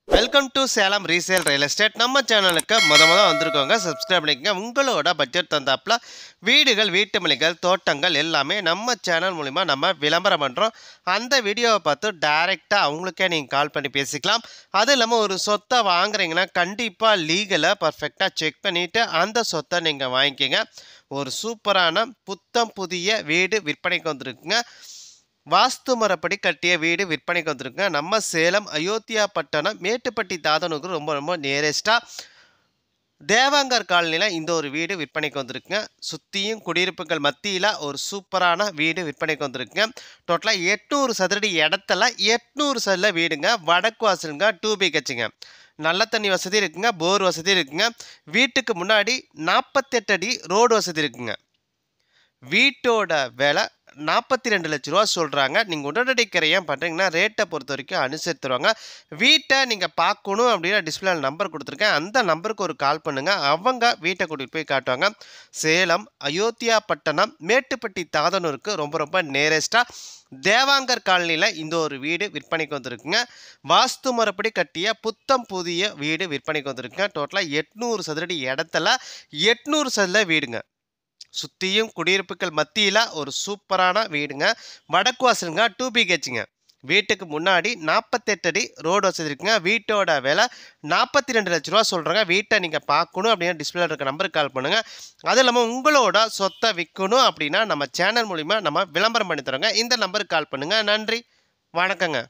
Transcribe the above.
Welcome to Salem resale real estate. நம்ம சேனலுக்கு முத வந்திருக்கோங்க, சப்ஸ்கிரைப் பண்ணிக்கங்க. உங்களோட பட்ஜெட் தந்தாப்புல வீடுகள், வீட்டு மளிகள், தோட்டங்கள் எல்லாமே நம்ம சேனல் மூலிமா நம்ம விளம்பரம் பண்ணுறோம். அந்த வீடியோவை பார்த்து டைரெக்டாக அவங்களுக்கே நீங்கள் கால் பண்ணி பேசிக்கலாம். அது இல்லாமல் ஒரு சொத்தை வாங்குறீங்கன்னா கண்டிப்பாக லீகலை பர்ஃபெக்டாக செக் பண்ணிவிட்டு அந்த சொத்தை நீங்கள் வாங்கிக்கோங்க. ஒரு சூப்பரான புத்தம் புதிய வீடு விற்பனைக்கு வந்திருக்குங்க. வாஸ்து முறைப்படி கட்டிய வீடு விற்பனைக்கு வந்திருக்குங்க. நம்ம சேலம் அயோத்தியா பட்டணம் மேட்டுப்பட்டி தாதனுக்கு ரொம்ப நியரஸ்டாக தேவாங்கர் காலனியில் இந்த ஒரு வீடு விற்பனைக்கு வந்திருக்குங்க. சுற்றியும் குடியிருப்புகள் மத்தியில் ஒரு சூப்பரான வீடு விற்பனைக்கு வந்திருக்குங்க. டோட்டலாக 800 சதுரடி இடத்துல 800 சதுர வீடுங்க. வடக்கு வாசலுங்க, 2 BHங்க. நல்ல தண்ணி வசதி இருக்குங்க, போர் வசதி இருக்குங்க. வீட்டுக்கு முன்னாடி 48 அடி ரோடு வசதி இருக்குங்க. வீட்டோட விலை 42 லட்ச ரூபா சொல்கிறாங்க. நீங்கள் உடனடி கிரையம் பண்ணுறீங்கன்னா ரேட்டை பொறுத்த வரைக்கும் அனுசரித்து தருவாங்க. வீட்டை நீங்கள் பார்க்கணும் அப்படின்னா டிஸ்பிளே நம்பர் கொடுத்துருக்கேன், அந்த நம்பருக்கு ஒரு கால் பண்ணுங்கள். அவங்க வீட்டை கூட்டிகிட்டு போய் காட்டுவாங்க. சேலம் அயோத்தியா பட்டணம் மேட்டுப்பட்டி தாதனூருக்கு ரொம்ப நேரஸ்டாக தேவாங்கர் காலனியில் இந்த ஒரு வீடு விற்பனைக்கு வந்திருக்குங்க. வாஸ்து முறைப்படி கட்டிய புத்தம் புதிய வீடு விற்பனைக்கு வந்திருக்குங்க. டோட்டலாக 800 சதுரடி இடத்துல 800 சதுர வீடுங்க. சுற்றியும் குடியிருப்புகள் மத்தியில் ஒரு சூப்பரான வீடுங்க. வடக்கு வாசலுங்க, 2 BHங்க. வீட்டுக்கு முன்னாடி 48 அடி ரோடு வசதி இருக்குங்க. வீட்டோட விலை 42 லட்ச ரூபா சொல்கிறாங்க. வீட்டை நீங்கள் பார்க்கணும் அப்படின்னா டிஸ்பிளே இருக்க நம்பருக்கு கால் பண்ணுங்கள். அது இல்லாமல் உங்களோட சொத்தை விற்கணும் அப்படின்னா நம்ம சேனல் மூலிமா நம்ம விளம்பரம் பண்ணி தரோங்க. இந்த நம்பருக்கு கால் பண்ணுங்கள். நன்றி, வணக்கங்க.